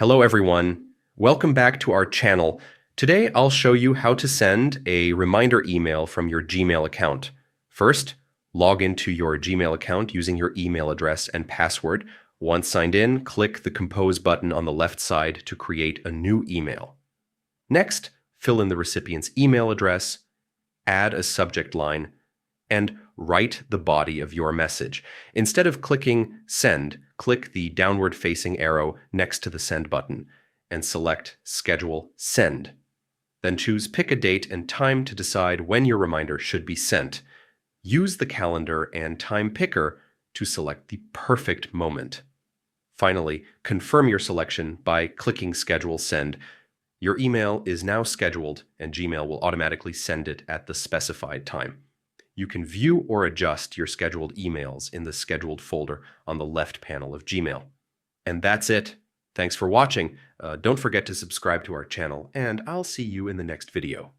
Hello everyone. Welcome back to our channel. Today I'll show you how to send a reminder email from your Gmail account. First, log into your Gmail account using your email address and password. Once signed in, click the Compose button on the left side to create a new email. Next, fill in the recipient's email address, add a subject line, and write the body of your message. Instead of clicking Send, click the downward-facing arrow next to the Send button and select Schedule Send. Then choose Pick a date and time to decide when your reminder should be sent. Use the calendar and time picker to select the perfect moment. Finally, confirm your selection by clicking Schedule Send. Your email is now scheduled, and Gmail will automatically send it at the specified time. You can view or adjust your scheduled emails in the Scheduled folder on the left panel of Gmail. And that's it. Thanks for watching. Don't forget to subscribe to our channel, and I'll see you in the next video.